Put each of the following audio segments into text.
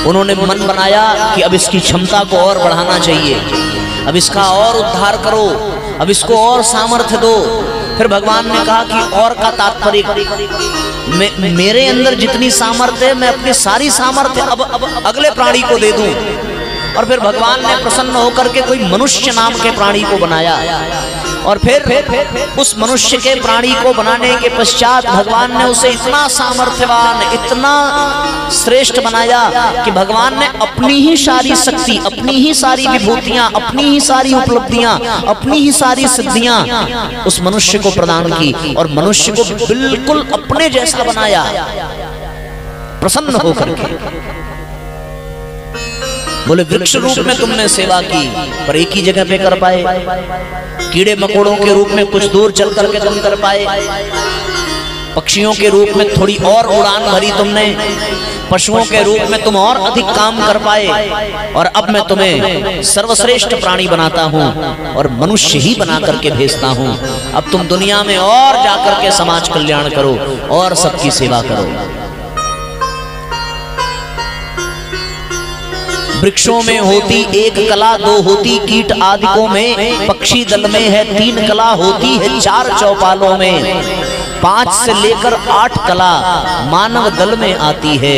उन्होंने मन बनाया कि अब इसकी क्षमता को और बढ़ाना चाहिए, अब इसका और उद्धार करो, अब इसको और सामर्थ्य दो। फिर भगवान ने कहा कि और का तात्पर्य मेरे अंदर जितनी सामर्थ्य है मैं अपनी सारी सामर्थ्य अब अगले प्राणी को दे दूं। और फिर भगवान ने प्रसन्न होकर के कोई मनुष्य नाम के प्राणी को बनाया और फिर उस मनुष्य के प्राणी को बनाने के पश्चात भगवान ने उसे इतना सामर्थ्यवान, इतना श्रेष्ठ बनाया कि भगवान ने अपनी ही सारी शक्ति, अपनी ही सारी विभूतियां, अपनी ही सारी उपलब्धियां, अपनी ही सारी सिद्धियां उस मनुष्य को प्रदान की और मनुष्य को बिल्कुल अपने जैसा बनाया, प्रसन्न होकर के। बोले वृक्ष रूप में तुमने सेवा की पर एक ही जगह पे कर पाए, कीड़े मकोड़ों के रूप में कुछ दूर चल करके तुम कर पाए, पक्षियों के रूप में थोड़ी और उड़ान भरी तुमने, पशुओं के रूप में तुम और अधिक काम कर पाए और अब मैं तुम्हें सर्वश्रेष्ठ प्राणी बनाता हूँ और मनुष्य ही बना करके भेजता हूँ। अब तुम दुनिया में और जाकर के समाज कल्याण करो और सबकी सेवा करो। वृक्षों में होती एक कला, दो होती कीट आदिकों में, पक्षी दल में है तीन कला, होती है चार चौपालों में, 5 से लेकर 8 कला मानव दल में आती है,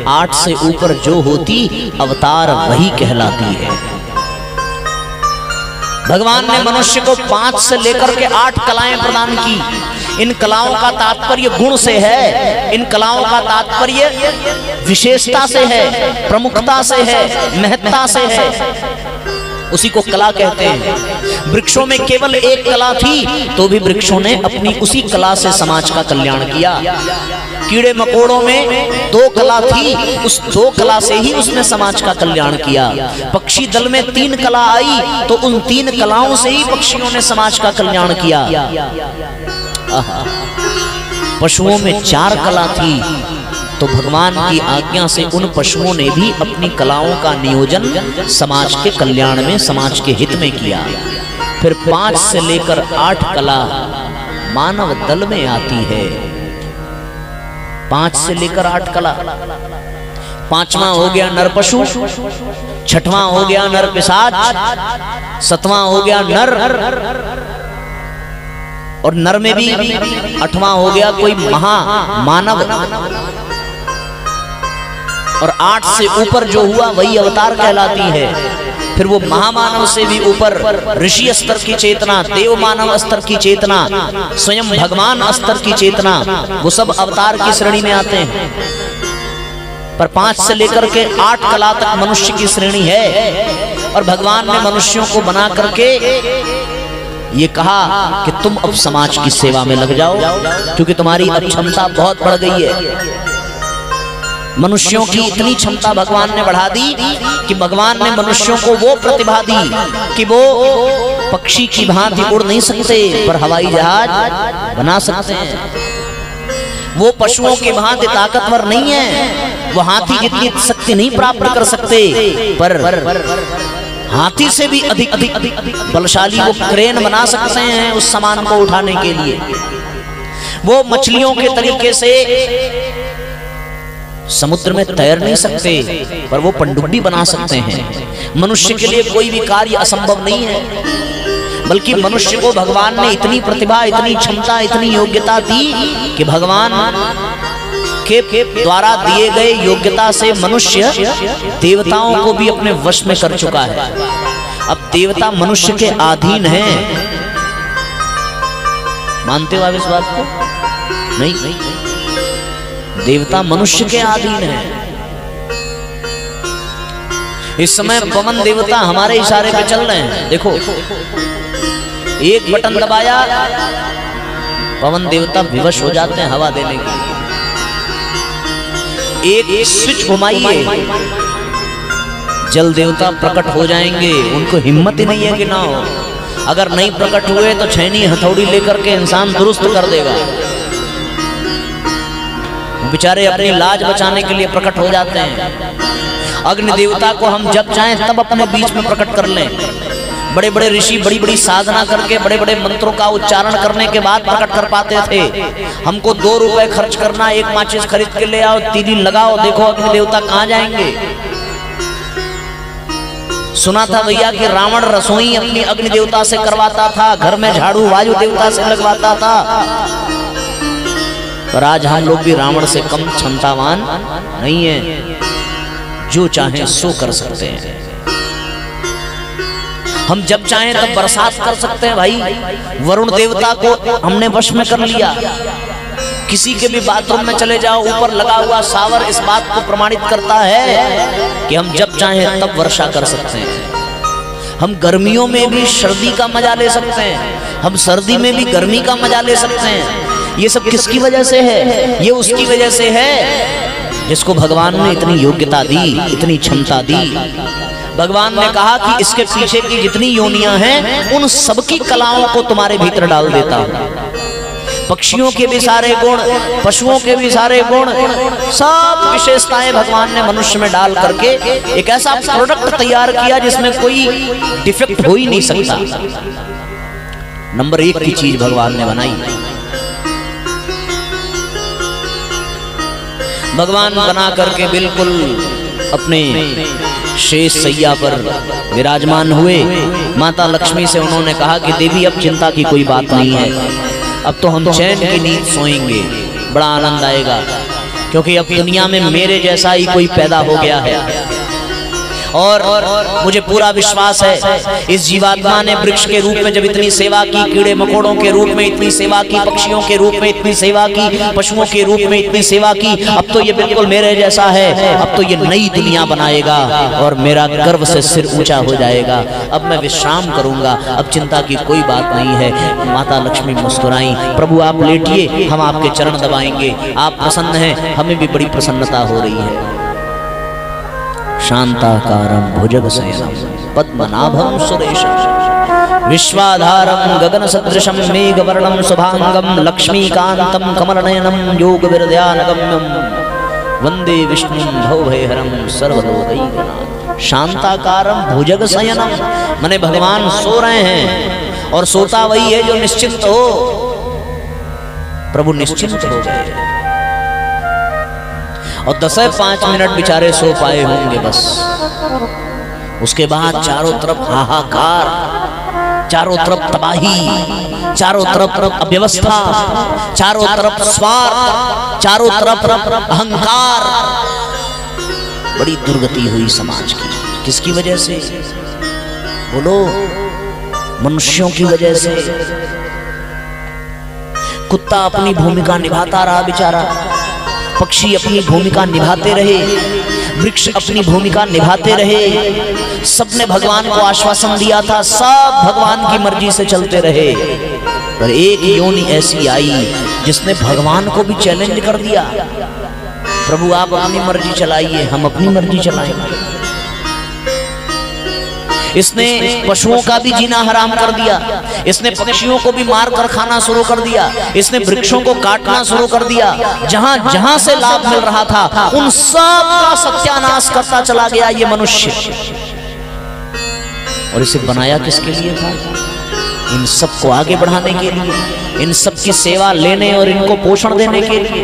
8 से ऊपर जो होती अवतार वही कहलाती है। भगवान ने मनुष्य को 5 से लेकर के 8 कलाएं प्रदान की। इन कलाओं का तात्पर्य गुण से है, इन कलाओं का तात्पर्य विशेषता से है, प्रमुखता से है, महत्ता से है, उसी को कला कहते हैं। वृक्षों में केवल एक कला थी तो भी वृक्षों ने अपनी उसी कला से समाज का कल्याण किया। कीड़े मकोड़ों में 2 कला थी, उस 2 कला से ही उसने समाज का कल्याण किया। पक्षी दल में 3 कला आई तो उन 3 कलाओं से ही पक्षियों ने समाज का कल्याण किया। पशुओं में 4 कला थी तो भगवान की आज्ञा से उन पशुओं ने भी अपनी कलाओं का नियोजन समाज के कल्याण में, समाज के हित में किया। फिर 5 से लेकर 8 कला मानव दल में आती है। 5 से लेकर 8 कला, 5वां हो गया नर पशु, 6वां हो गया नर पिशाच, 7वां हो गया नर, और नर में भी 8वां हो गया कोई महा मानव, और 8 से ऊपर जो हुआ वही अवतार कहलाती है। फिर वो महामानव से भी ऊपर ऋषि स्तर की चेतना, देव मानव स्तर की चेतना, स्वयं भगवान स्तर की चेतना, वो सब अवतार की श्रेणी में आते हैं। पर 5 से लेकर के 8 कला तक मनुष्य की श्रेणी है और भगवान ने मनुष्यों को बना करके ये कहा कि तुम अब समाज की सेवा में लग जाओ, क्योंकि तुम्हारी अब क्षमता बहुत बढ़ गई है। मनुष्यों की इतनी क्षमता भगवान ने बढ़ा दी कि भगवान ने मनुष्यों को वो प्रतिभा दी कि वो पक्षी की भांति उड़ नहीं सकते पर हवाई जहाज बना सकते हैं। वो पशुओं की भांति ताकतवर नहीं है, वो हाथी जितनी शक्ति नहीं प्राप्त कर सकते पर हाथी से भी अधिक बलशाली वो क्रेन बना सकते हैं उस सामान को उठाने के लिए। वो मछलियों के तरीके से समुद्र में तैर नहीं सकते पर वो पनडुब्बी बना सकते हैं। मनुष्य के लिए कोई भी कार्य असंभव नहीं है, बल्कि मनुष्य को भगवान ने इतनी प्रतिभा, इतनी क्षमता, इतनी योग्यता दी कि भगवान के द्वारा दिए गए योग्यता से मनुष्य देवताओं को भी अपने वश में कर चुका है। अब देवता मनुष्य के अधीन हैं। मानते हो आप इस बात को? नहीं, देवता मनुष्य के अधीन है। इस समय पवन देवता हमारे इशारे पे चल रहे हैं। देखो, एक बटन दबाया पवन देवता विवश हो जाते हैं हवा देने के लिए। एक स्विच घुमाइए जल देवता प्रकट हो जाएंगे। उनको हिम्मत ही नहीं है कि ना हो। अगर नहीं प्रकट हुए तो छैनी हथौड़ी लेकर के इंसान दुरुस्त कर देगा। बेचारे अपनी लाज बचाने के लिए प्रकट हो जाते हैं। अग्नि देवता को हम जब चाहें तब अपने बीच में प्रकट कर लें। बड़े बड़े ऋषि बड़ी बड़ी साधना करके बड़े बड़े मंत्रों का उच्चारण करने के बाद प्रकट कर पाते थे। हमको 2 रुपए खर्च करना, एक माचिस खरीद के ले आओ, तीली लगाओ, देखो अग्नि देवता कहां जाएंगे। सुना था भैया कि रावण रसोई अपनी अग्नि देवता से करवाता था, घर में झाड़ू वायु देवता से लगवाता था। पर आज हम लोग भी रावण से कम क्षमतावान नहीं है, जो चाहे सो कर सकते हैं। हम जब चाहें तब बरसात कर सकते हैं भाई। वरुण देवता को हमने वश में कर लिया। किसी के भी बाथरूम में चले जाओ, ऊपर लगा हुआ शावर इस बात को प्रमाणित करता है कि हम जब चाहें तब वर्षा कर सकते हैं। हम गर्मियों में भी सर्दी का मजा ले सकते हैं, हम सर्दी में भी गर्मी का मजा ले सकते हैं। ये सब किसकी वजह से है? ये उसकी वजह से है जिसको भगवान ने इतनी योग्यता दी, इतनी क्षमता दी। भगवान ने कहा कि इसके पीछे की जितनी योनियां हैं उन सबकी कलाओं को तुम्हारे भीतर डाल देता हूं। पक्षियों के भी सारे गुण, पशुओं के भी सारे गुण, सब विशेषताएं भगवान ने मनुष्य में डाल करके एक ऐसा प्रोडक्ट तैयार किया जिसमें कोई डिफेक्ट हो ही नहीं सकता। नंबर 1 की चीज भगवान ने बनाई। भगवान बना करके बिल्कुल अपने शेष सैया पर विराजमान हुए। माता लक्ष्मी से उन्होंने कहा कि देवी अब चिंता की कोई बात नहीं है, अब तो हम चैन की नींद सोएंगे, बड़ा आनंद आएगा, क्योंकि अब दुनिया में मेरे जैसा ही कोई पैदा हो गया है। और मुझे पूरा विश्वास है इस जीवात्मा ने वृक्ष के रूप में जब इतनी सेवा की, कीड़े मकोड़ों के रूप में इतनी सेवा की, पक्षियों के रूप में इतनी सेवा की, पशुओं के रूप में इतनी सेवा की, अब तो ये बिल्कुल मेरे जैसा है। अब तो ये नई दुनिया बनाएगा और मेरा गर्व से सिर ऊंचा हो जाएगा। अब मैं विश्राम करूंगा, अब चिंता की कोई बात नहीं है। माता लक्ष्मी मुस्कुराई, प्रभु आप लेटिए, हम आपके चरण दबाएंगे, आप प्रसन्न हैं, हमें भी बड़ी प्रसन्नता हो रही है। शांताकारं भुजगशयनं पद्मनाभं सुरेशं विश्वाधारं गगनसदृशं मेघवर्णं शुभांगं लक्ष्मीकान्तं कमलनयनं योगविरध्यानगम्यं वंदे विष्णुं भवभयहरं सर्वलोकैकनाथं। शांताकारं भुजगशयनं माने भगवान सो रहे हैं, और सोता वही है जो निश्चिंत हो। प्रभु निश्चिंत हो गए और 10-5 मिनट बेचारे सो पाए होंगे बस। उसके बाद चारों तरफ हाहाकार, चारों तरफ तबाही, चारों तरफ अव्यवस्था, चारों तरफ स्वार्थ, चारों तरफ अहंकार। बड़ी दुर्गति हुई समाज की। किसकी वजह से? बोलो, मनुष्यों की वजह से। कुत्ता अपनी भूमिका निभाता रहा बेचारा, पक्षी अपनी भूमिका निभाते रहे, वृक्ष अपनी भूमिका निभाते रहे। सबने भगवान को आश्वासन दिया था, सब भगवान की मर्जी से चलते रहे। पर एक योनि ऐसी आई जिसने भगवान को भी चैलेंज कर दिया, प्रभु आप अपनी मर्जी चलाइए, हम अपनी मर्जी चलाएंगे। इसने पशुओं का भी जीना हराम कर दिया, इसने पक्षियों को भी मार कर खाना शुरू कर दिया, इसने वृक्षों को काटना शुरू कर दिया। जहां जहां से लाभ मिल रहा था उन सब का सत्यानाश करता चला गया ये मनुष्य। और इसे बनाया किसके लिए था? इन सबको आगे बढ़ाने के लिए, इन सब की सेवा लेने और इनको पोषण देने के लिए।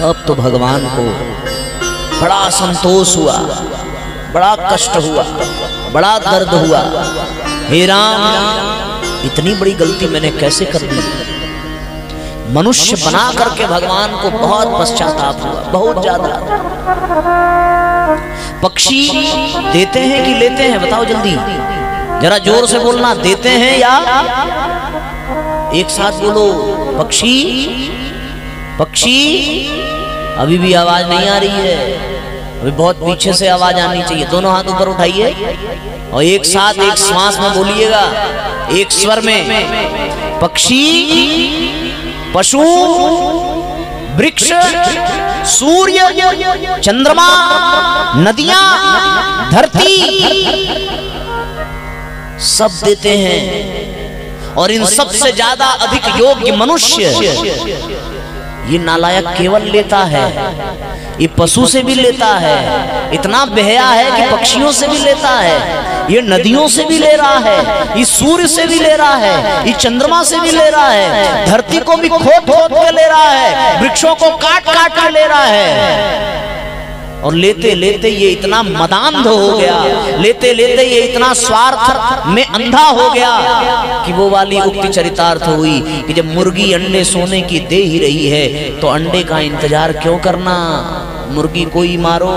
अब तो भगवान को बड़ा संतोष हुआ, बड़ा कष्ट हुआ, बड़ा दर्द हुआ। हे राम, इतनी बड़ी गलती मैंने कैसे कर दी? मनुष्य बना करके भगवान को बहुत पश्चाताप हुआ, बहुत ज्यादा। पक्षी देते हैं कि लेते हैं? बताओ जल्दी, जरा जोर से बोलना, देते हैं या? एक साथ बोलो, पक्षी पक्षी। अभी भी आवाज नहीं आ रही है, अभी बहुत पीछे से आवाज आनी चाहिए। दोनों हाथ ऊपर उठाइए और एक साथ एक श्वास में बोलिएगा, एक स्वर में। पक्षी, पशु, वृक्ष, सूर्य, चंद्रमा, नदियां, धरती, सब देते हैं। और इन सब से ज्यादा अधिक योग्य मनुष्य, ये नालायक केवल लेता है, ये पशु से भी लेता है, इतना बेहया है कि पक्षियों से भी लेता है, ये नदियों से भी ले रहा है, ये सूर्य से भी ले रहा है, ये चंद्रमा से भी ले रहा है, धरती को भी खोद खोद के ले रहा है, वृक्षों को काट काट के ले रहा है। और लेते लेते ये इतना मदांध हो गया, लेते लेते ये इतना स्वार्थ में अंधा हो गया कि वो वाली उक्ति चरितार्थ हुई कि जब मुर्गी अंडे सोने की दे ही रही है तो अंडे का इंतजार क्यों करना, मुर्गी को ही मारो,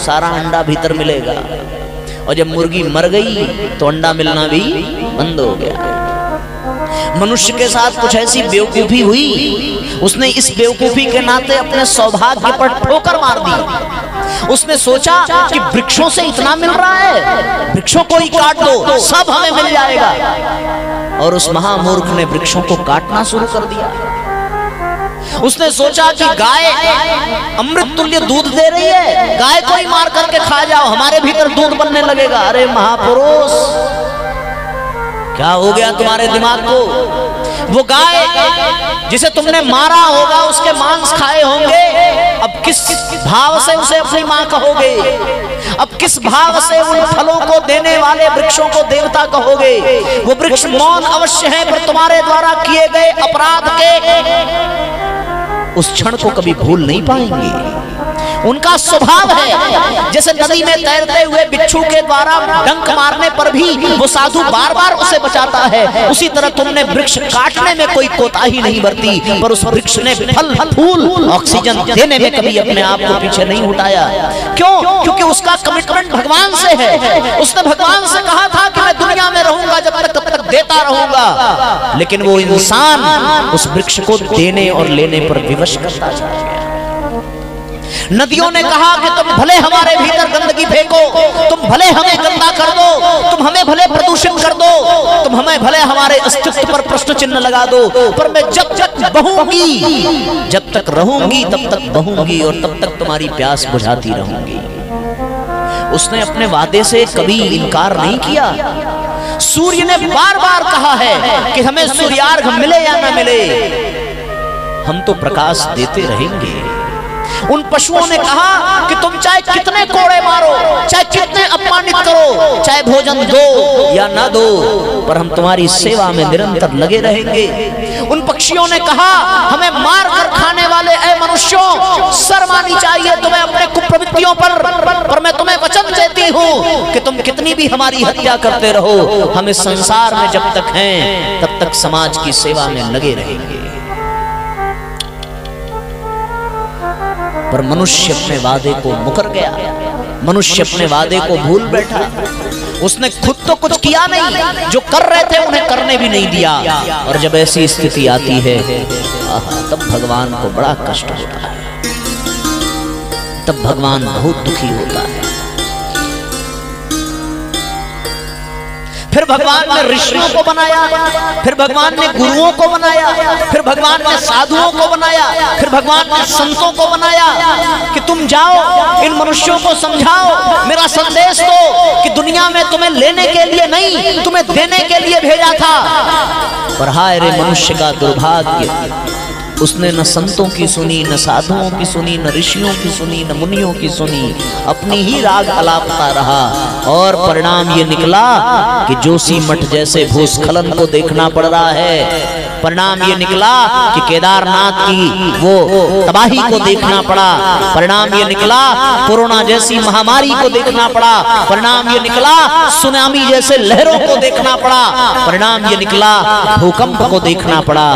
सारा अंडा भीतर मिलेगा। और जब मुर्गी मर गई तो अंडा मिलना भी बंद हो गया। मनुष्य के साथ कुछ ऐसी बेवकूफी हुई, उसने इस बेवकूफी के नाते अपने सौभाग्य पर ठोकर मार दी। उसने सोचा कि वृक्षों से इतना मिल रहा है, वृक्षों को ही काट दो, सब हमें मिल जाएगा। और उस महामूर्ख ने वृक्षों को काटना शुरू कर दिया। उसने सोचा कि गाय अमृत तुल्य दूध दे रही है, गाय को ही मार करके खा जाओ, हमारे भीतर दूध बनने लगेगा। अरे महापुरुष, क्या हो गया तुम्हारे दिमाग को? वो गाय जिसे तुमने मारा होगा, उसके मांस खाए होंगे, अब किस भाव से उसे अपनी मां कहोगे? अब किस भाव से उन फलों को देने वाले वृक्षों को देवता कहोगे? वो वृक्ष मौन अवश्य है, पर तुम्हारे द्वारा किए गए अपराध के उस क्षण को कभी भूल नहीं पाएंगे। उनका स्वभाव है जैसे नदी में तैरते हुए बिच्छू के द्वारा डंक मारने पर भी वो साधु बार बार उसे बचाता है, उसी तरह तुमने वृक्ष काटने में कोई कोताही नहीं बरती, पर उस वृक्ष ने फल फूल ऑक्सीजन देने में कभी अपने आप को पीछे नहीं हटाया। क्यों? क्योंकि उसका कमिटमेंट भगवान से है। उसने भगवान से कहा था कि मैं दुनिया में रहूंगा जब तक देता रहूंगा, लेकिन वो इंसान उस वृक्ष को देने और लेने पर विवश करता जा गया। नदियों ने कहा कि तुम भले हमारे भीतर गंदगी फेंको, तुम भले हमें गंदा कर दो, तुम हमें भले प्रदूषित कर दो, तुम हमें भले हमारे अस्तित्व पर प्रश्न चिन्ह लगा दो, पर मैं जब तक बहूंगी, जब तक रहूंगी, तब तक बहूंगी और तब तक तुम्हारी प्यास बुझाती रहूंगी। उसने अपने वादे से कभी इनकार नहीं किया। सूर्य ने बार बार कहा है कि हमें सूर्यार्घ मिले या न मिले, हम तो प्रकाश देते रहेंगे। उन पशुओं ने कहा कि तुम चाहे कितने कोड़े मारो, चाहे कितने अपमानित करो, चाहे भोजन दो या ना दो, पर हम तुम्हारी सेवा में निरंतर लगे रहेंगे। उन पक्षियों ने कहा हमें मार कर खाने वाले ऐ मनुष्यों, शर्म आनी चाहिए तुम्हें अपने कुप्रवृत्तियों पर मैं तुम्हें वचन देती हूँ कि तुम कितनी भी हमारी हत्या करते रहो, हम इस संसार में जब तक हैं तब तक समाज की सेवा में लगे रहेंगे। पर मनुष्य अपने वादे को मुकर गया, मनुष्य अपने वादे को भूल बैठा। उसने खुद तो कुछ किया नहीं, जो कर रहे थे उन्हें करने भी नहीं दिया। और जब ऐसी स्थिति आती है तब भगवान को बड़ा कष्ट होता है, तब भगवान बहुत दुखी होता है। फिर भगवान ने ऋषियों को बनाया, फिर भगवान ने गुरुओं को बनाया, फिर भगवान ने साधुओं को बनाया, फिर भगवान ने संतों को बनाया कि तुम जाओ इन मनुष्यों को समझाओ, मेरा संदेश दो कि दुनिया में तुम्हें लेने के लिए नहीं, तुम्हें देने के लिए भेजा था। पर हाय रे मनुष्य का दुर्भाग्य, उसने न संतों की सुनी, न साधुओं की सुनी, न ऋषियों की सुनी, न मुनियों की सुनी, अपनी ही राग अलापता रहा। और परिणाम ये निकला कि जोशी मठ जैसे भूस्खलन को देखना पड़ रहा है। परिणाम ये निकला कि केदारनाथ की वो तबाही को देखना पड़ा। परिणाम ये निकला कोरोना जैसी महामारी को देखना पड़ा। परिणाम ये निकला सुनामी जैसे लहरों को देखना पड़ा। परिणाम ये निकला भूकंप को देखना पड़ा।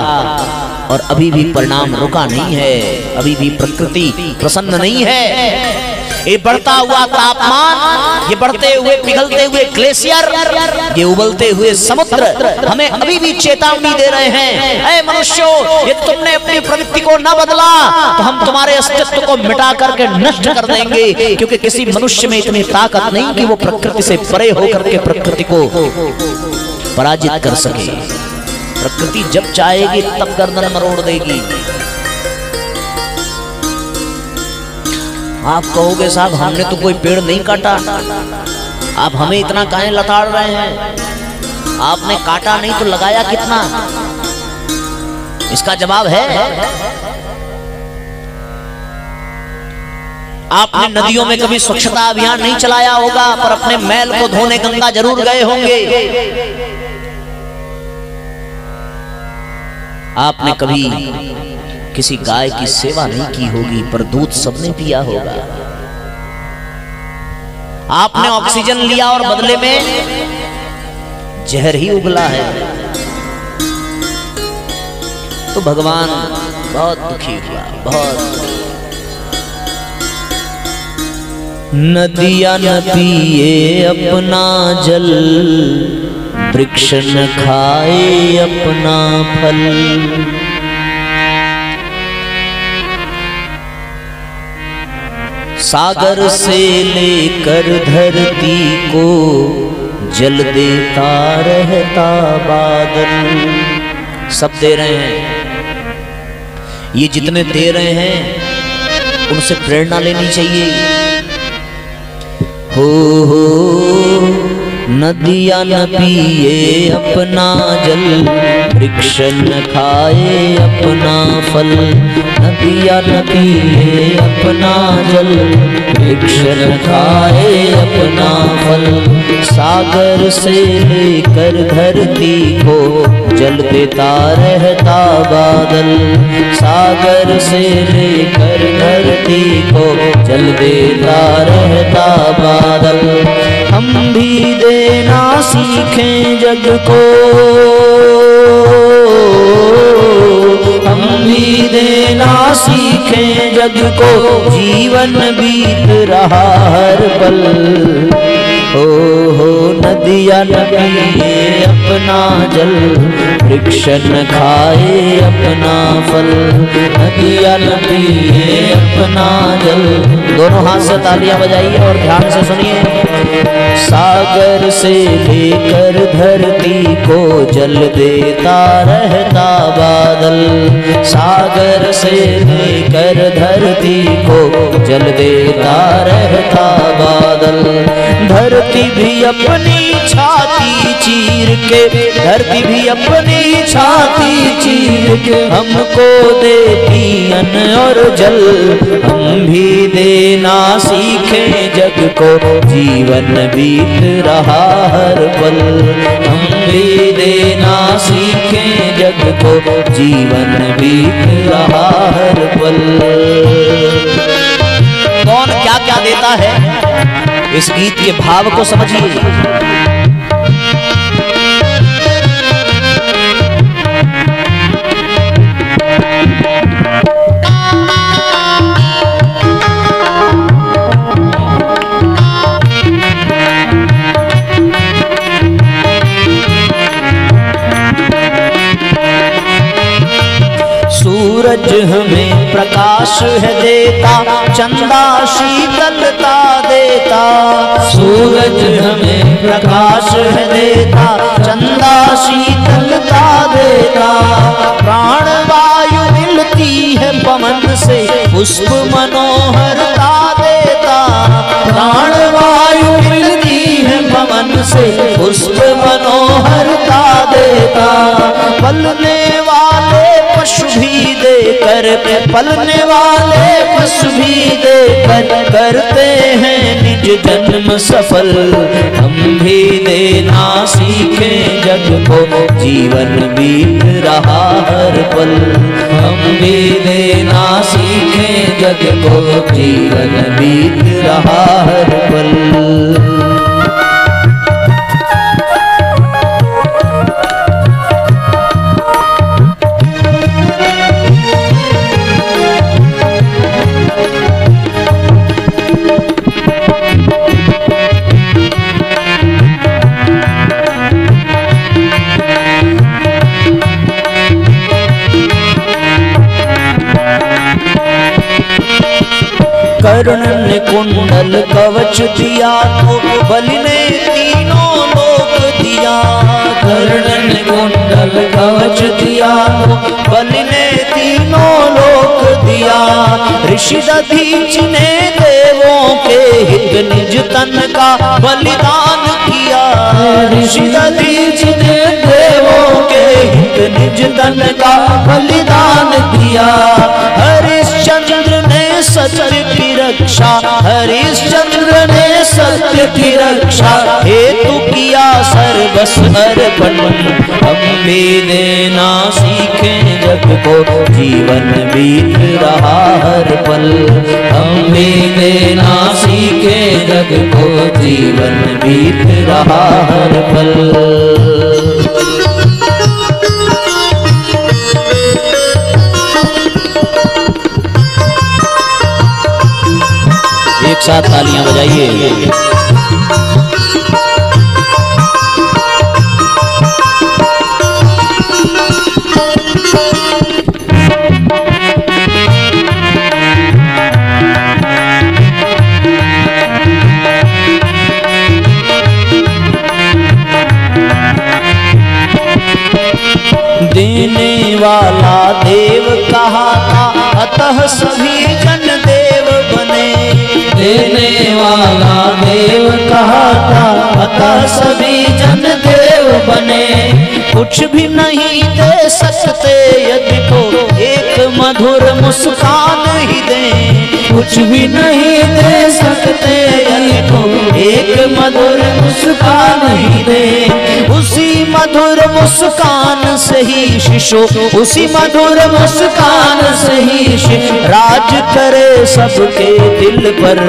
और अभी भी परिणाम रुका नहीं है, अभी भी प्रकृति प्रसन्न नहीं है। ये बढ़ता हुआ तापमान, ये बढ़ते हुए पिघलते हुए ग्लेशियर, ये उबलते हुए समुद्र हमें अभी भी चेतावनी दे रहे हैं, ऐ मनुष्यों, यदि तुमने अपनी प्रवृत्ति को न बदला तो हम तुम्हारे अस्तित्व को मिटा करके नष्ट कर देंगे। क्योंकि किसी मनुष्य में इतनी ताकत नहीं कि वो प्रकृति से परे होकर के प्रकृति को पराजित कर सके। प्रकृति जब चाहेगी तब गर्दन मरोड़ देगी। आप कहोगे साहब हमने तो कोई पेड़ नहीं काटा, आप हमें इतना काहे लताड़ रहे हैं? आपने काटा नहीं तो लगाया कितना? इसका जवाब है आपने नदियों में कभी स्वच्छता अभियान नहीं चलाया होगा, पर अपने मैल को धोने गंगा जरूर गए होंगे। आपने कभी किसी गाय की सेवा नहीं की होगी, पर दूध सबने पिया होगा। आपने ऑक्सीजन लिया और बदले में जहर ही उगला है। तो भगवान बहुत दुखी हुआ, बहुत। नदियां न पिए अपना जल, वृक्ष न खाए अपना फल। सागर से लेकर धरती को जल देता रहता बादल। सब दे रहे हैं, ये जितने दे रहे हैं उनसे प्रेरणा लेनी चाहिए। हो नदियां न पिए अपना जल, वृक्ष न खाए अपना फल। नदियां न पिए अपना जल, वृक्ष न खाए अपना फल। सागर से लेकर धरती को जल देता रहता बादल। सागर से लेकर धरती को जल देता रहता बादल। हम भी देना सीखें जग को, हम भी देना सीखें जग को, जीवन बीत रहा हर पल। हो नदियां न पिए अपना जल, वृक्ष न खाए अपना फल। नदियां न पिए अपना जल। दोनों हाथ से तालियां बजाइए और ध्यान से सुनिए। सागर से लेकर धरती को जल देता रहता बादल। सागर से लेकर धरती को जल देता रहता बादल। धरती भी अपनी छाती चीर के, धरती भी अपनी छाती चीर के हमको देती अन्न और जल। हम भी देना सीखें जग को, जीवन बीत रहा हर पल। हम भी देना सीखें जग को, जीवन बीत रहा हर पल। कौन क्या क्या देता है, इस गीत के भाव को समझिए। सूरज हमें प्रकाश है देता, चंदा शीतलता देता। सूरज हमें प्रकाश है देता, चंदा शीतलता देता। प्राण वायु मिलती है पवन से, पुष्प मनोहरता देता। प्राण वायु मिलती है पवन से, पुष्प मनोहरता देता। पलने वाले पशु भी देकर, पलने वाले पशु भी देकर करते हैं निज जन्म सफल। हम भी देना सीखें जग को, जीवन बीत रहा हर पल। हम भी देना सीखें जग को, जीवन बीत रहा हर पल। कर्ण ने कुंडल कवच दिया तो बलि ने तीनों लोक दिया। कर्ण ने कुंडल कवच दिया तो बलि ने तीनों लोक दिया। ऋषि दधीच ने देवों के हित निज तन का बलिदान किया। ऋषि दधीच ने देवों के हित निज तन का बलिदान किया। हरिश्चंद्र ने सत्य की रक्षा, हरिश्चंद्र ने सत्य की रक्षा हेतु किया सर्वस अर्पण। हम भी देना सीखे जग को जीवन बीत रहा हर पल। हम भी देना सीखे जग को जीवन बीत रहा हर पल। एक साथ तालियां बजाइए। देने वाला देव कहा था अतः सभी जन देव बने। देने वाला देव कहा था अतः सभी जन देव बने। कुछ भी नहीं दे सकते यदि तो एक मधुर मुस्कान ही दें। कुछ भी नहीं दे सकते यदि तो एक मधुर मुस्कान ही दें। उसी मधुर मुस्कान से ही शिशु, उसी मधुर मुस्कान से ही शिशु राज करे सबके दिल पर।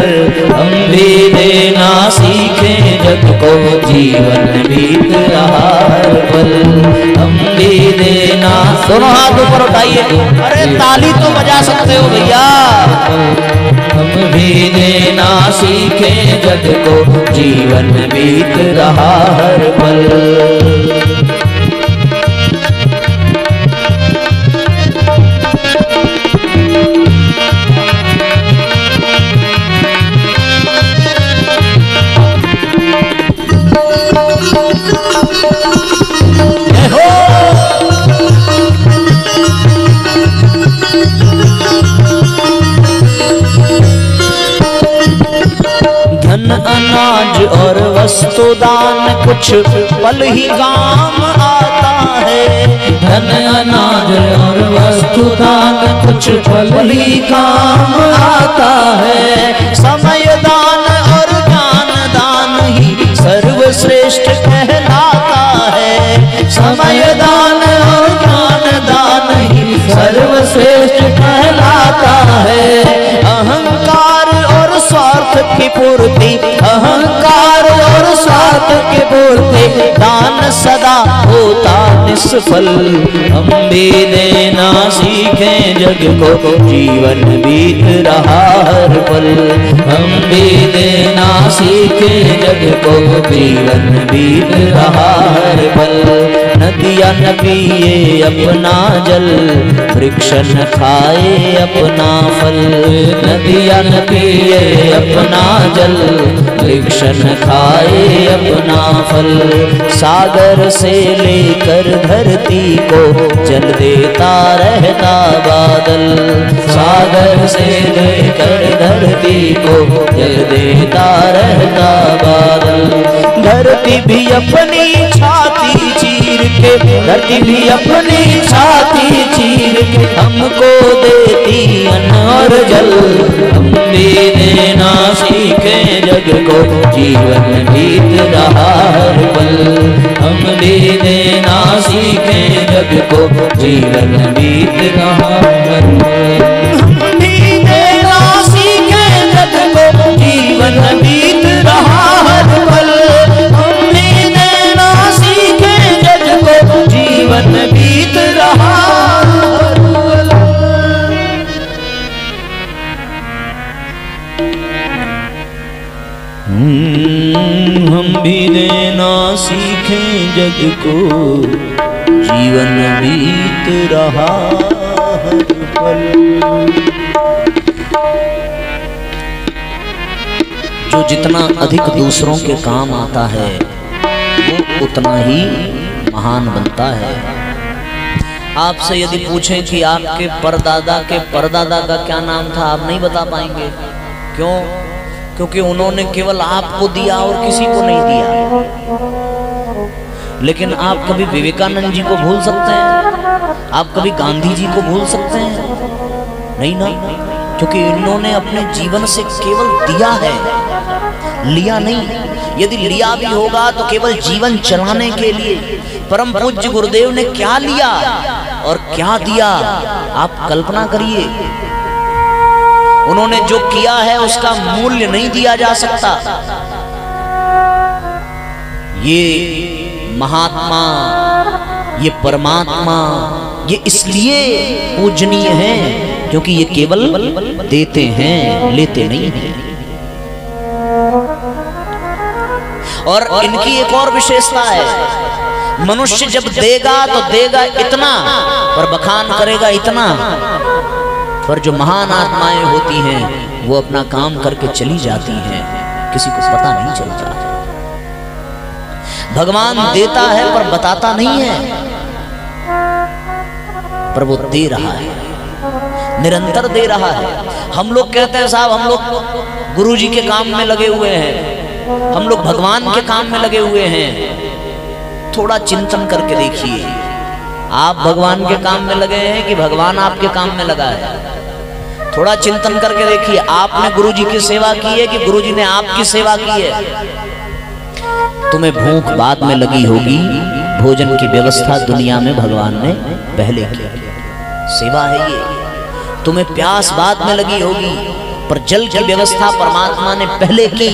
हम भी देना सीखे जग को जीवन बीत रहा हर पल। हम भी देना, दोनों हाथ ऊपर उठाइए। अरे ताली तो बजा सकते हो भैया। हम भी देना सीखे जग को जीवन बीत रहा हर पल। धन अनाज और वस्तु दान कुछ पल ही काम आता है। धन अनाज और वस्तु दान कुछ पल ही काम आता है। समय दान और ज्ञान दान ही सर्वश्रेष्ठ कहलाता है। समय दान और ज्ञान दान ही सर्वश्रेष्ठ कहलाता है। अहंकार और स्वार्थ की पूर्ति, अहंकार और स्वार्थ की पूर्ति दान सदा होता निष्फल। हम भी देना सीखे जग को जीवन बीत रहा हर पल। हम भी देना सीखे जग को जीवन बीत रहा हर पल। नदियाँ न पिए अपना जल, वृक्ष न खाए अपना फल। नदियाँ न पिए अपना जल, वृक्ष न खाए अपना फल। सागर से लेकर धरती को जल देता रहता बादल। सागर से लेकर धरती को जल देता रहता बादल। धरती भी अपनी छाती चीर के, धरती भी अपनी छाती चीर के हमको देती अन्न और जल। हम भी देना सीखे जग को जीवन बीत रहा हर पल। हम भी देना सीखे जग को जीवन बीत रहा हर पल। हम भी देना सीखे जग को जीवन बीत रहा हर पल। हम भी देना सीखे जग को जीवन बीत रहा हर पल। हम भी देना सीखें जग को जीवन बीत रहा हर पल। जो जितना अधिक दूसरों के काम आता है वो उतना ही महान बनता है। आपसे यदि पूछें कि आपके परदादा के परदादा का क्या नाम था, आप नहीं बता पाएंगे। क्यों? क्योंकि उन्होंने केवल आपको दिया और किसी को नहीं दिया। लेकिन आप कभी विवेकानंद जी को भूल सकते हैं? आप कभी गांधी जी को भूल सकते हैं? नहीं ना। क्योंकि इन्होंने अपने जीवन से केवल दिया है, लिया नहीं। यदि लिया भी होगा तो केवल जीवन चलाने के लिए। परम पूज्य गुरुदेव ने क्या लिया और क्या दिया, आप कल्पना करिए। उन्होंने जो किया है उसका मूल्य नहीं दिया जा सकता। ये महात्मा, ये परमात्मा, ये इसलिए पूजनीय हैं क्योंकि ये केवल देते हैं, लेते नहीं हैं। और इनकी एक और विशेषता है, मनुष्य जब देगा तो देगा इतना, पर बखान करेगा इतना। पर जो महान आत्माएं होती हैं वो अपना काम करके चली जाती हैं, किसी को पता नहीं चलता। भगवान देता है पर बताता नहीं है, पर वो दे रहा है, निरंतर दे रहा है। हम लोग कहते हैं साहब हम लोग गुरुजी के काम में लगे हुए हैं, हम लोग भगवान के काम में लगे हुए हैं। थोड़ा चिंतन करके देखिए, आप भगवान के काम में लगे हैं कि भगवान आपके काम में लगा है? थोड़ा चिंतन करके देखिए, आपने गुरुजी की सेवा की है कि गुरुजी ने आपकी सेवा की है? तुम्हें भूख बाद में लगी होगी, भोजन की व्यवस्था दुनिया में भगवान ने पहले की, सेवा है ये। तुम्हें प्यास बाद में लगी होगी, पर जल की व्यवस्था परमात्मा ने पहले की।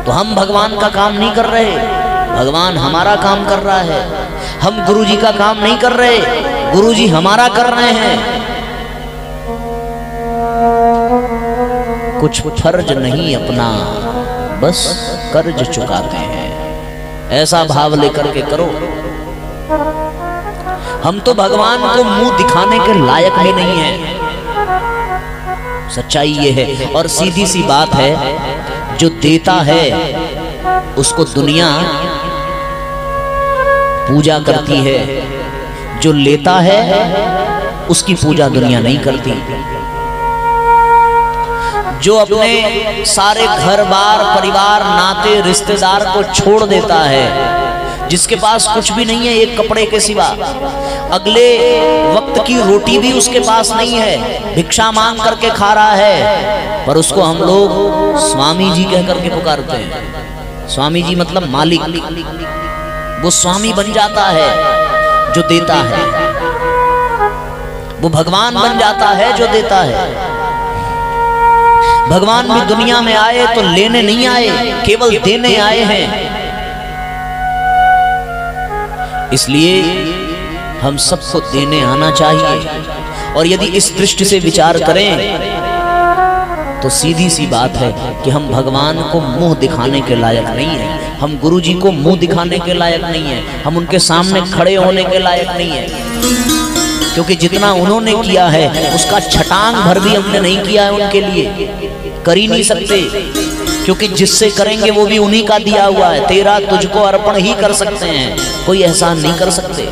तो हम भगवान का काम नहीं कर रहे, भगवान हमारा काम कर रहा है। हम गुरुजी का काम नहीं कर रहे, गुरुजी हमारा कर रहे हैं। कुछ फर्ज नहीं अपना, बस कर्ज चुकाते हैं। ऐसा भाव लेकर के करो। हम तो भगवान को मुंह दिखाने के लायक भी नहीं है, सच्चाई ये है। और सीधी सी बात है, जो देता है उसको दुनिया पूजा करती है, जो लेता है उसकी पूजा दुनिया नहीं करती। जो अपने सारे घर बार परिवार नाते रिश्तेदार को छोड़ देता है, जिसके पास कुछ भी नहीं है एक कपड़े के सिवा, अगले वक्त की रोटी भी उसके पास नहीं है, भिक्षा मांग करके खा रहा है, पर उसको हम लोग स्वामी जी कह करके पुकारते हैं। स्वामी जी मतलब मालिक, वो स्वामी बन जाता है जो देता है, वो भगवान बन जाता है जो देता है। भगवान भी दुनिया में आए तो लेने नहीं आए, केवल देने आए हैं। इसलिए हम सबको देने आना चाहिए। और यदि इस दृष्टि से विचार करें तो सीधी सी बात है कि हम भगवान को मुंह दिखाने के लायक नहीं है, हम गुरुजी को मुंह दिखाने के लायक नहीं है, हम उनके सामने खड़े होने के लायक नहीं है। क्योंकि जितना उन्होंने किया है उसका छटांग भर भी हमने नहीं किया है उनके लिए, कर ही नहीं सकते। क्योंकि जिससे करेंगे वो भी उन्हीं का दिया हुआ है। तेरा तुझको अर्पण ही कर सकते हैं, कोई एहसान नहीं कर सकते।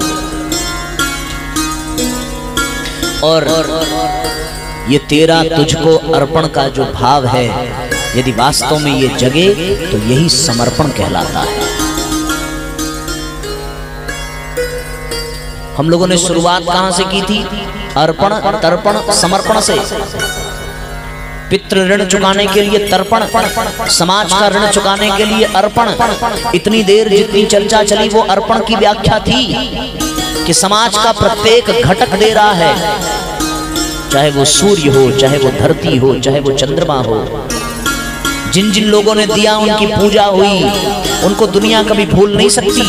और ये तेरा तुझको अर्पण का जो भाव है, यदि वास्तव में ये जगे तो यही समर्पण कहलाता है। हम लोगों ने शुरुआत कहां से की थी? अर्पण, तर्पण, समर्पण से। पितृ ऋण चुकाने के लिए तर्पण, समाज का ऋण चुकाने के लिए अर्पण। इतनी देर जितनी चर्चा चली वो अर्पण की व्याख्या थी कि समाज का प्रत्येक घटक दे रहा है, चाहे वो सूर्य हो, चाहे वो धरती हो, चाहे वो चंद्रमा हो। जिन जिन लोगों ने दिया उनकी पूजा हुई, उनको दुनिया कभी भूल नहीं सकती।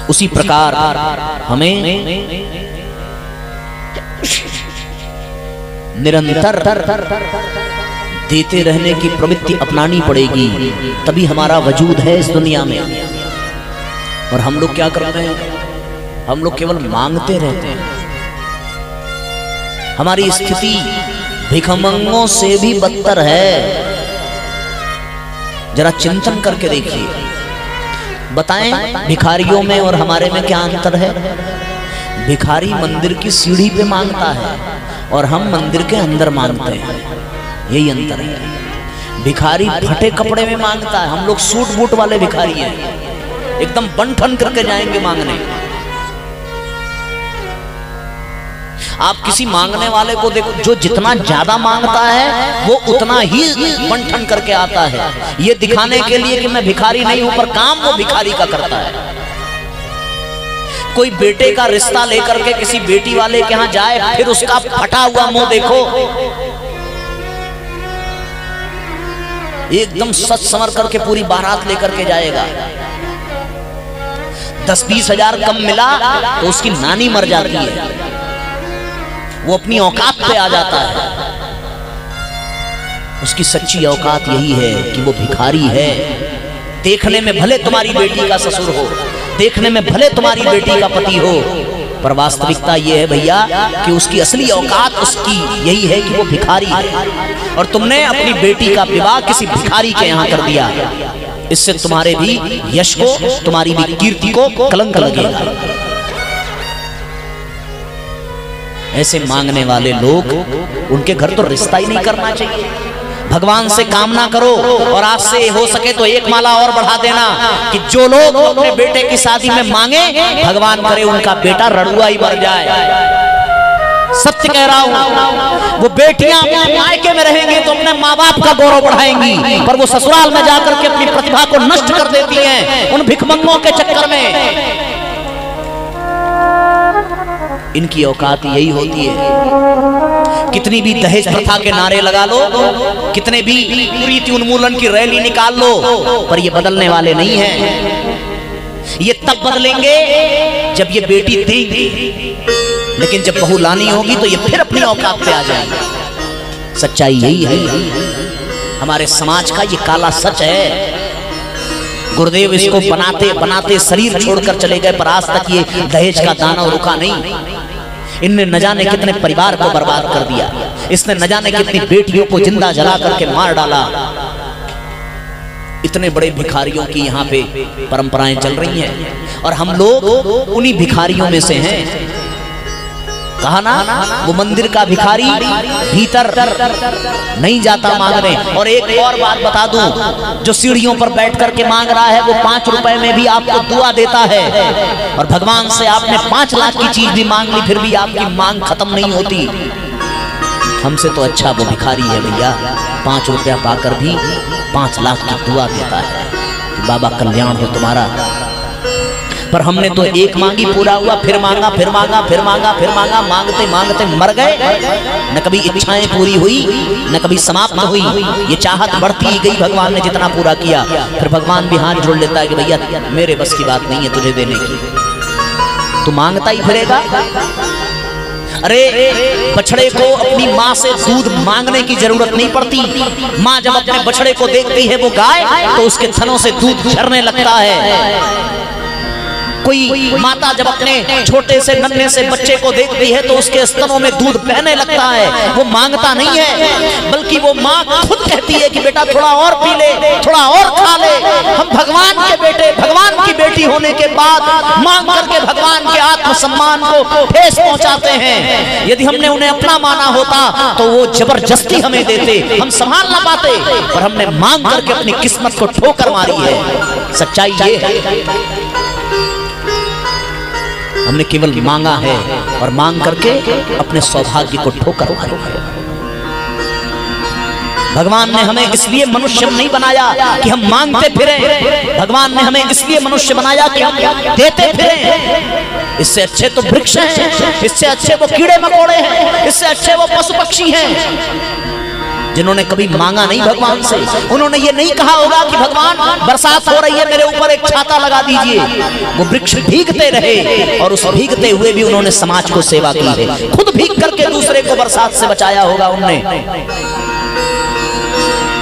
उसी प्रकार हमें निरंतर देते रहने की प्रवृत्ति अपनानी पड़ेगी, तभी हमारा वजूद है इस दुनिया में। और हम लोग क्या करते हैं? हम लोग केवल मांगते रहते हैं। हमारी स्थिति भिखमंगों से भी बदतर है। जरा चिंतन करके देखिए, बताएं भिखारियों में और हमारे में क्या अंतर है? भिखारी मंदिर की सीढ़ी पे मांगता है और हम मंदिर के अंदर मांगते हैं, यही अंतर है। भिखारी फटे कपड़े में मांगता है, हम लोग सूट बूट वाले भिखारी हैं, एकदम बन ठन करके जाएंगे मांगने। आप किसी मांगने वाले को देखो, जो जितना ज्यादा मांगता है वो उतना ही बंटन करके आता है, ये दिखाने के लिए कि मैं भिखारी नहीं हूं, पर काम वो भिखारी का करता है। कोई बेटे का रिश्ता लेकर के किसी बेटी वाले के यहां जाए, फिर उसका फटा हुआ मुंह देखो, एकदम सच समर करके पूरी बारात लेकर के जाएगा। 10-20 हजार कम मिला तो उसकी नानी मर जाती है, वो अपनी औकात पे आ जाता है। उसकी सच्ची औकात यही है कि वो भिखारी है। देखने में भले तुम्हारी बेटी का ससुर हो, देखने में भले तुम्हारी बेटी का पति हो, पर वास्तविकता ये है भैया कि उसकी असली औकात उसकी यही है कि वो भिखारी है। और तुमने अपनी बेटी का विवाह किसी भिखारी के यहाँ कर दिया, इससे तुम्हारे भी यश को, तुम्हारी भी कीर्ति को कलंक लगेगा। ऐसे मांगने वाले लोग, उनके घर तो रिश्ता ही नहीं करना चाहिए। भगवान से कामना करो, और आज से हो सके तो एक माला और बढ़ा देना कि जो लोग अपने बेटे की शादी में मांगे, भगवान करे उनका बेटा रड़ुआ ही मर जाए। सत्य कह रहा हूं, वो बेटियां मायके में रहेंगी तो अपने माँ बाप का गौरव बढ़ाएंगी, पर वो ससुराल में जाकर के अपनी प्रतिभा को नष्ट कर देती हैं उन भिखमंगों के चक्कर में। इनकी औकात यही होती है। कितनी भी दहेज प्रथा के नारे लगा लो, कितने भी कुरीति उन्मूलन की रैली निकाल लो, पर ये बदलने वाले नहीं हैं। ये तब बदलेंगे जब ये बेटी देंगे, लेकिन जब बहू लानी होगी तो ये फिर अपनी औकात पे आ जाएंगे। सच्चाई यही है, हमारे समाज का ये काला सच है। गुरुदेव इसको बनाते बनाते शरीर छोड़कर चले गए, पर आज तक ये दहेज का दानव रुका नहीं। इनने न जाने कितने परिवार को बर्बाद कर दिया, इसने न जाने कितनी बेटियों को जिंदा जला करके मार डाला। इतने बड़े भिखारियों की यहाँ पे परंपराएं चल रही हैं, और हम लोग उन्हीं भिखारियों में से हैं। कहा ना, वो मंदिर का भिखारी भीतर नहीं जाता मांगने। और एक और बात बता दूं, जो सीढ़ियों पर बैठ करके मांग रहा है वो 5 रुपए में भी आपको दुआ देता है, और भगवान से आपने 5 लाख की चीज भी मांग ली, फिर भी आपकी मांग खत्म नहीं होती। हमसे तो अच्छा वो भिखारी है भैया, 5 रुपया पाकर भी 5 लाख की दुआ देता है कि बाबा कल्याण हो तुम्हारा। पर हमने तो एक मांगी पूरा हुआ, फिर मांगा, फिर मांगा, फिर मांगा, फिर मांगा, मांगते मांगते मर गए। न कभी इच्छाएं पूरी हुई, न कभी समाप्त हुई। ये चाहत बढ़ती ही गई, भगवान ने जितना पूरा किया, फिर भगवान भी हाथ जोड़ लेता है कि भैया मेरे बस की बात नहीं है तुझे देने की, तू मांगता ही फिरेगा। अरे बछड़े को अपनी माँ से दूध मांगने की जरूरत नहीं पड़ती। माँ जब अपने बछड़े को देखती है वो गाय, तो उसके थनों से दूध झरने लगता है। कोई माता जब अपने छोटे से नन्हे से बच्चे को देखती है तो उसके स्तनों में दूध बहने लगता है। वो मांगता नहीं है, बल्कि वो माँ खुद कहती है कि बेटा थोड़ा और पी ले, थोड़ा और खा ले। हम भगवान के बेटे, भगवान की बेटी होने के बाद मांग करके भगवान के आत्मसम्मान को ठेस पहुंचाते हैं। यदि हमने उन्हें अपना माना होता तो वो जबरदस्ती हमें देते, हम संभाल ना पाते, पर हमने मांग करके अपनी किस्मत को ठोकर मारी है। सच्चाई ये है, हमने केवल मांगा है और मांग करके अपने सौभाग्य को ठोकर मारी है। भगवान ने हमें इसलिए मनुष्य नहीं बनाया कि हम मांगते फिरें, भगवान ने हमें इसलिए मनुष्य बनाया कि हम देते फिरें। इससे अच्छे तो वृक्ष हैं, इससे अच्छे वो कीड़े मकोड़े हैं, इससे अच्छे वो पशु पक्षी हैं जिन्होंने कभी मांगा नहीं भगवान से। उन्होंने ये नहीं कहा होगा कि भगवान बरसात हो रही है मेरे ऊपर एक छाता लगा दीजिए। वो वृक्ष भीगते रहे, और उस भीगते हुए भी उन्होंने समाज को सेवा की है। खुद भीग करके दूसरे को बरसात से बचाया होगा उन्होंने।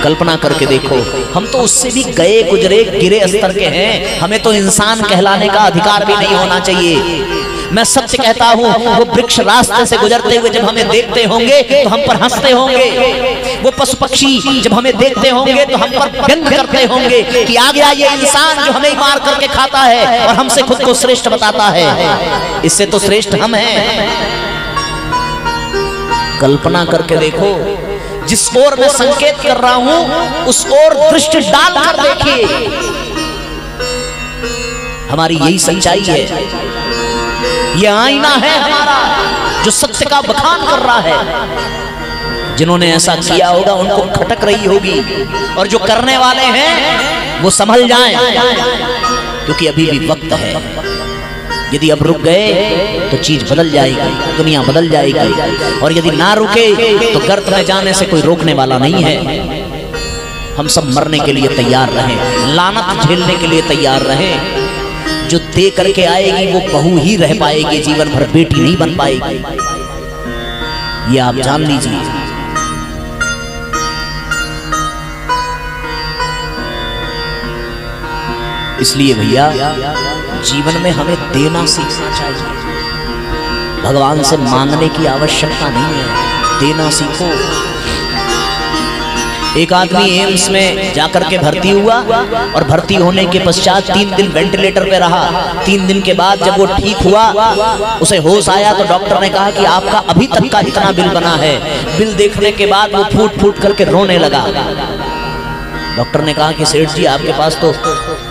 कल्पना करके देखो, हम तो उससे भी गए गुजरे गिरे स्तर के हैं, हमें तो इंसान कहलाने का अधिकार भी नहीं होना चाहिए। मैं सत्य कहता हूँ, वो वृक्ष रास्ते से गुजरते हुए जब हमें देखते होंगे तो हम पर हंसते होंगे। वो पशु पक्षी जब हमें देखते होंगे तो हम पर व्यंग करते होंगे कि आ गया ये इंसान जो हमें मार करके खाता है और हमसे खुद को श्रेष्ठ बताता है। इससे तो श्रेष्ठ हम हैं। कल्पना करके देखो, जिस ओर मैं संकेत कर रहा हूं उस ओर दृष्टि डाल कर देखिए। हमारी यही सच्चाई है, ये आईना है हमारा। जो सत्य का बखान कर रहा है। जिन्होंने ऐसा किया होगा उनको खटक रही होगी, और जो करने वाले हैं वो संभल जाएं, क्योंकि अभी भी वक्त है। यदि अब रुक गए तो चीज बदल जाएगी, दुनिया बदल जाएगी, और यदि ना रुके तो गर्त में जाने से कोई रोकने वाला नहीं है। हम सब मरने के लिए तैयार रहें, लानत झेलने के लिए तैयार रहें। जो दे करके आएगी वो बहू ही रह पाएगी, जीवन भर बेटी नहीं बन पाएगी, ये आप जान लीजिए। इसलिए भैया जीवन में हमें देना सीखना चाहिए। भगवान से मांगने की आवश्यकता नहीं है, देना सीखो। एक आदमी एम्स में जाकर के भर्ती हुआ, और भर्ती होने के पश्चात 3 दिन वेंटिलेटर पे रहा। 3 दिन के बाद जब वो ठीक हुआ, उसे होश आया, तो डॉक्टर ने कहा कि आपका अभी तक का इतना बिल बना है। बिल देखने के बाद वो फूट फूट करके रोने लगा। डॉक्टर ने कहा कि सेठ जी आपके पास तो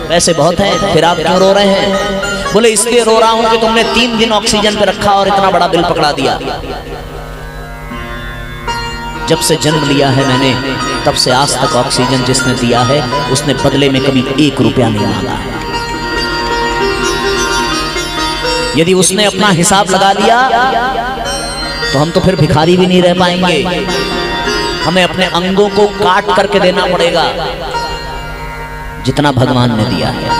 पैसे बहुत हैं, फिर आप क्यों रो रहे हैं? बोले इसलिए रो रहा हूं कि तुमने 3 दिन ऑक्सीजन पे रखा और इतना बड़ा बिल पकड़ा दिया। जब से जन्म लिया है मैंने, तब से आज तक ऑक्सीजन जिसने दिया है उसने बदले में कभी 1 रुपया नहीं मांगा है। यदि उसने अपना हिसाब लगा लिया तो हम तो फिर भिखारी भी नहीं रह पाएंगे। हमें अपने अंगों को काट करके देना पड़ेगा जितना भगवान ने दिया है।